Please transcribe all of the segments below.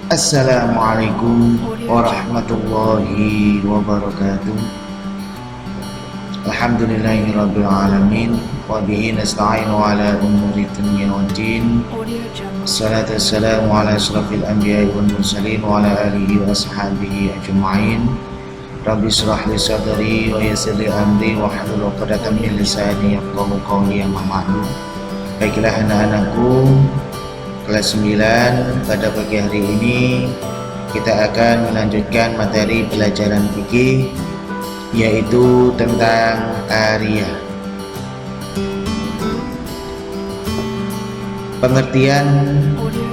Assalamualaikum warahmatullahi wabarakatuh. Alhamdulillahirabbil alamin wa bihi nasta'inu ala umuri dunya waddin. Wassalatu wassalamu ala asyrafil anbiya'i wal mursalin wa ala alihi wa ashabihi ajma'in. Rabbi shrah li sadri wa yassir li amri wa hlul 'uqdatam min lisani yafqahu qawli. Amma ba'du. Baiklah anak-anakku, kelas 9, pada pagi hari ini kita akan melanjutkan materi pelajaran fikih, yaitu tentang ariyah. Pengertian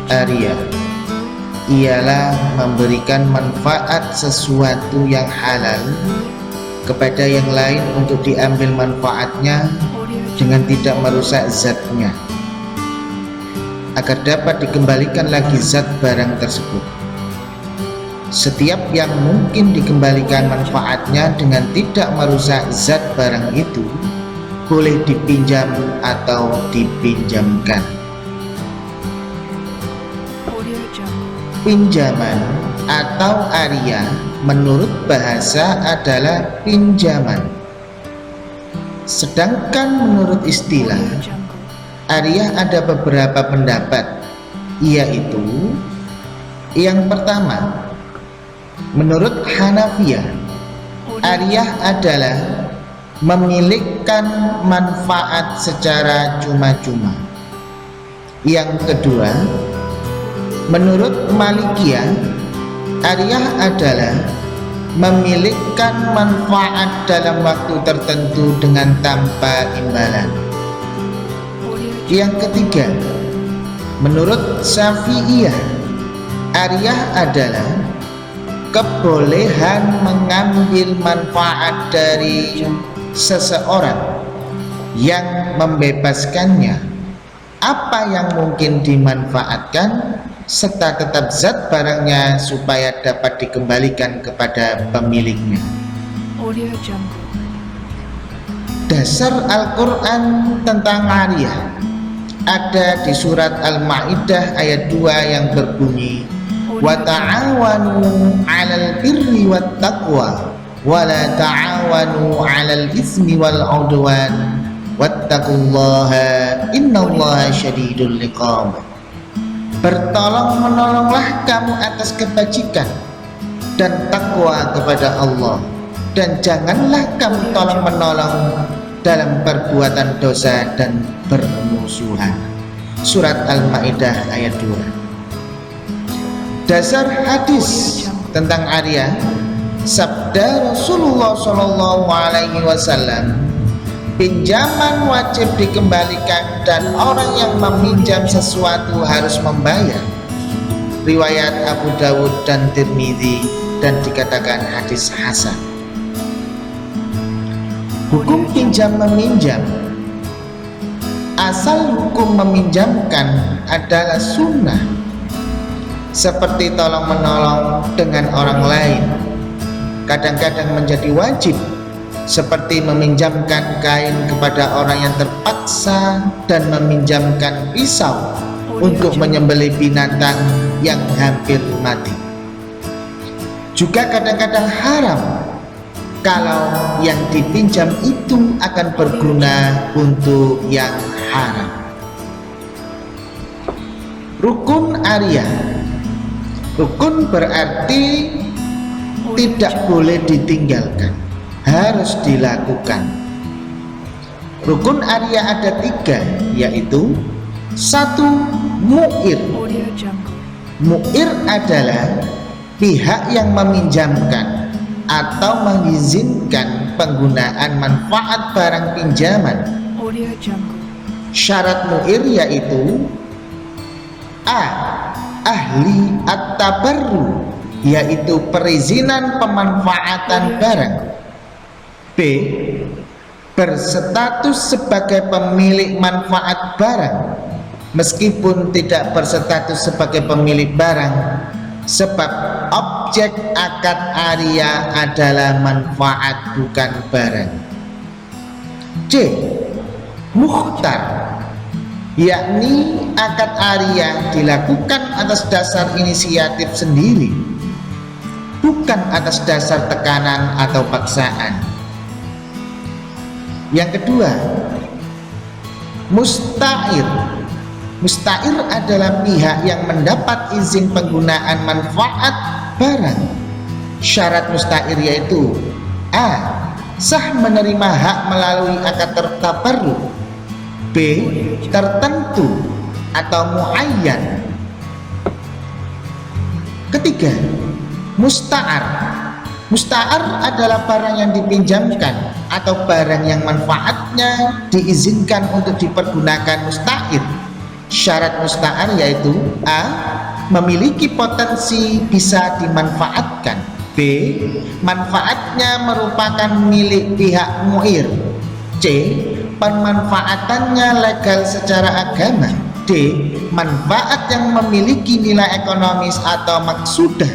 ariyah ialah memberikan manfaat sesuatu yang halal kepada yang lain untuk diambil manfaatnya dengan tidak merusak zatnya, agar dapat dikembalikan lagi zat barang tersebut. Setiap yang mungkin dikembalikan manfaatnya dengan tidak merusak zat barang itu boleh dipinjam atau dipinjamkan. Pinjaman atau ariyah menurut bahasa adalah pinjaman. Sedangkan menurut istilah ariyah ada beberapa pendapat, yaitu yang pertama, menurut Hanafiyah, ariyah adalah memiliki manfaat secara cuma-cuma. Yang kedua, menurut Malikiyah, ariyah adalah memiliki manfaat dalam waktu tertentu dengan tanpa imbalan. Yang ketiga, menurut Syafi'iyah, ariyah adalah kebolehan mengambil manfaat dari seseorang yang membebaskannya apa yang mungkin dimanfaatkan, serta tetap zat barangnya supaya dapat dikembalikan kepada pemiliknya. Dasar Al-Quran tentang ariyah ada di surat Al-Ma'idah ayat 2 yang berbunyi, wa ta'awanu 'alal birri wat taqwa wa la ta'awanu 'alal ismi wal 'udwan wattaqullaha innallaha syadidul iqab. Bertolong-menolonglah kamu atas kebajikan dan takwa kepada Allah, dan janganlah kamu tolong-menolong dalam perbuatan dosa dan bermusuhan. Surat Al-Ma'idah ayat 2. Dasar hadis tentang ariyah, sabda Rasulullah SAW, pinjaman wajib dikembalikan dan orang yang meminjam sesuatu harus membayar. Riwayat Abu Dawud dan Tirmidzi, dan dikatakan hadis hasan. Hukum pinjam meminjam. Asal hukum meminjamkan adalah sunnah, seperti tolong menolong dengan orang lain. Kadang-kadang menjadi wajib, seperti meminjamkan kain kepada orang yang terpaksa dan meminjamkan pisau untuk menyembelih binatang yang hampir mati. Juga kadang-kadang haram kalau yang dipinjam itu akan berguna untuk yang haram. Rukun ariyah. Rukun berarti tidak boleh ditinggalkan, harus dilakukan. Rukun ariyah ada 3, yaitu 1. Mu'ir. Mu'ir adalah pihak yang meminjamkan atau mengizinkan penggunaan manfaat barang pinjaman. Syarat mu'ir yaitu A. Ahli at-tabarru, yaitu perizinan pemanfaatan barang. B. Berstatus sebagai pemilik manfaat barang meskipun tidak berstatus sebagai pemilik barang, sebab objek akad ariyah adalah manfaat bukan barang. C. Mukhtar. yakni akad ariyah dilakukan atas dasar inisiatif sendiri, bukan atas dasar tekanan atau paksaan. Yang kedua, musta'ir. Musta'ir adalah pihak yang mendapat izin penggunaan manfaat barang. Syarat musta'ir yaitu A. Sah menerima hak melalui akad tabarruk, B. Tertentu atau muayyan. Ketiga, musta'ar. Musta'ar adalah barang yang dipinjamkan atau barang yang manfaatnya diizinkan untuk dipergunakan musta'ir. Syarat musta'ar yaitu A. Memiliki potensi bisa dimanfaatkan, B. Manfaatnya merupakan milik pihak mu'ir, C. Pemanfaatannya legal secara agama, D. Manfaat yang memiliki nilai ekonomis atau maksudah,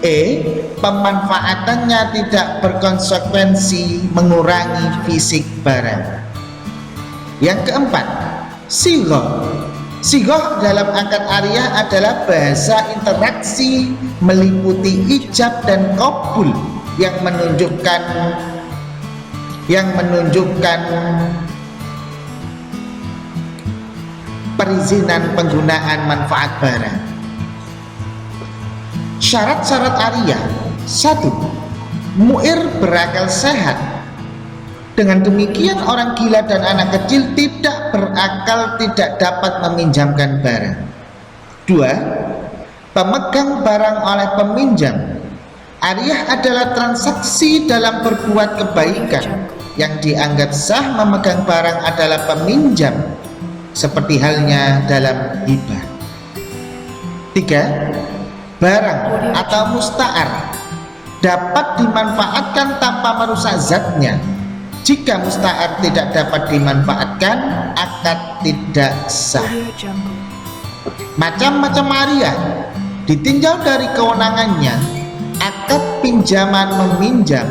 E. Pemanfaatannya tidak berkonsekuensi mengurangi fisik barang. Yang keempat, sighoh. Sighoh dalam akad ariyah adalah bahasa interaksi meliputi ijab dan qabul yang menunjukkan perizinan penggunaan manfaat barang. Syarat-syarat ariyah. 1. Mu'ir berakal sehat. Dengan demikian orang gila dan anak kecil tidak berakal tidak dapat meminjamkan barang. 2. Pemegang barang oleh peminjam. Ariyah adalah transaksi dalam berbuat kebaikan. Yang dianggap sah memegang barang adalah peminjam, seperti halnya dalam hibah. 3. Barang atau musta'ar dapat dimanfaatkan tanpa merusak zatnya. Jika musta'ar tidak dapat dimanfaatkan, akad tidak sah. Macam-macam ariyah ditinjau dari kewenangannya. Akad pinjaman meminjam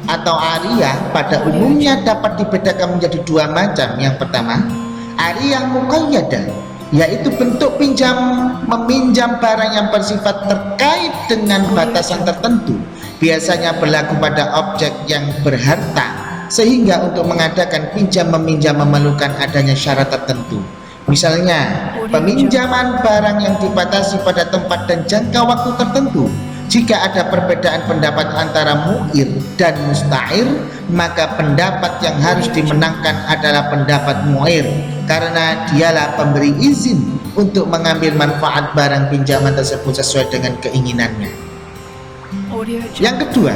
atau ariyah pada umumnya dapat dibedakan menjadi dua macam. Yang pertama, ariyah muqayyadah, yaitu bentuk pinjam meminjam barang yang bersifat terkait dengan batasan tertentu, biasanya berlaku pada objek yang berharta, sehingga untuk mengadakan pinjam meminjam memerlukan adanya syarat tertentu. Misalnya, peminjaman barang yang dibatasi pada tempat dan jangka waktu tertentu. Jika ada perbedaan pendapat antara mu'ir dan musta'ir, maka pendapat yang harus dimenangkan adalah pendapat mu'ir, karena dialah pemberi izin untuk mengambil manfaat barang pinjaman tersebut sesuai dengan keinginannya. Yang kedua,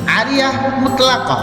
ariyah mutlaqah,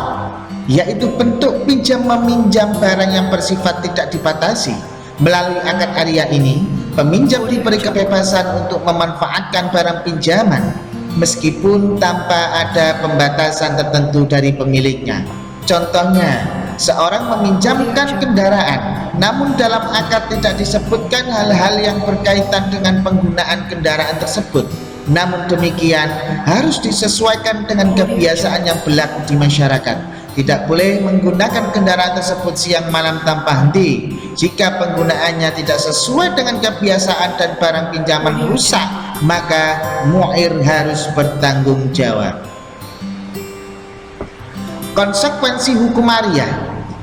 yaitu bentuk pinjam meminjam barang yang bersifat tidak dibatasi. Melalui akad ariyah ini, peminjam diberi kebebasan untuk memanfaatkan barang pinjaman meskipun tanpa ada pembatasan tertentu dari pemiliknya. Contohnya, seorang meminjamkan kendaraan, namun dalam akad tidak disebutkan hal-hal yang berkaitan dengan penggunaan kendaraan tersebut. Namun demikian harus disesuaikan dengan kebiasaan yang berlaku di masyarakat. Tidak boleh menggunakan kendaraan tersebut siang malam tanpa henti. Jika penggunaannya tidak sesuai dengan kebiasaan dan barang pinjaman rusak, maka mu'ir harus bertanggung jawab. Konsekuensi hukum ariyah.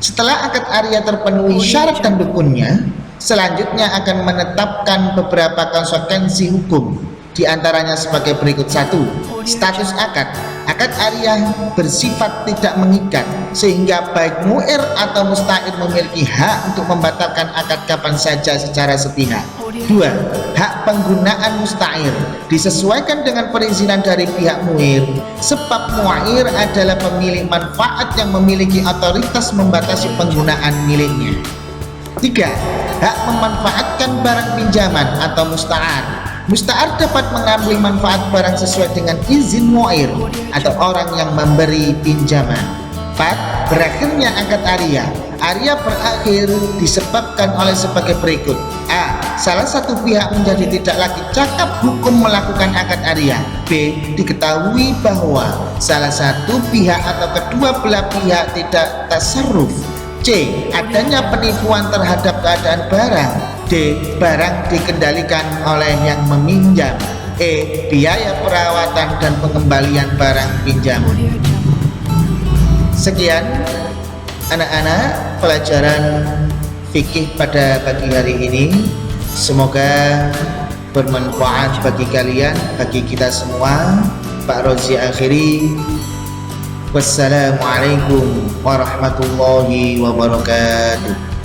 Setelah akad ariyah terpenuhi syarat dan rukunnya, selanjutnya akan menetapkan beberapa konsekuensi hukum. Di antaranya sebagai berikut. 1. Status akad. Akad ariyah bersifat tidak mengikat, sehingga baik mu'ir atau musta'ir memiliki hak untuk membatalkan akad kapan saja secara sepihak. 2. Hak penggunaan musta'ir disesuaikan dengan perizinan dari pihak mu'ir, sebab mu'ir adalah pemilik manfaat yang memiliki otoritas membatasi penggunaan miliknya. 3. Hak memanfaatkan barang pinjaman atau musta'ar. Musta'ar dapat mengambil manfaat barang sesuai dengan izin mu'ir atau orang yang memberi pinjaman. 4. Berakhirnya akad ariyah. Ariyah berakhir disebabkan oleh sebagai berikut. A. Salah satu pihak menjadi tidak lagi cakap hukum melakukan akad ariyah. B. Diketahui bahwa salah satu pihak atau kedua belah pihak tidak tasarruf. C. Adanya penipuan terhadap keadaan barang. D. Barang dikendalikan oleh yang meminjam. E. Biaya perawatan dan pengembalian barang pinjam. Sekian anak-anak pelajaran fikih pada pagi hari ini. Semoga bermanfaat bagi kalian, bagi kita semua. Pak Rozi akhiri. Wassalamualaikum warahmatullahi wabarakatuh.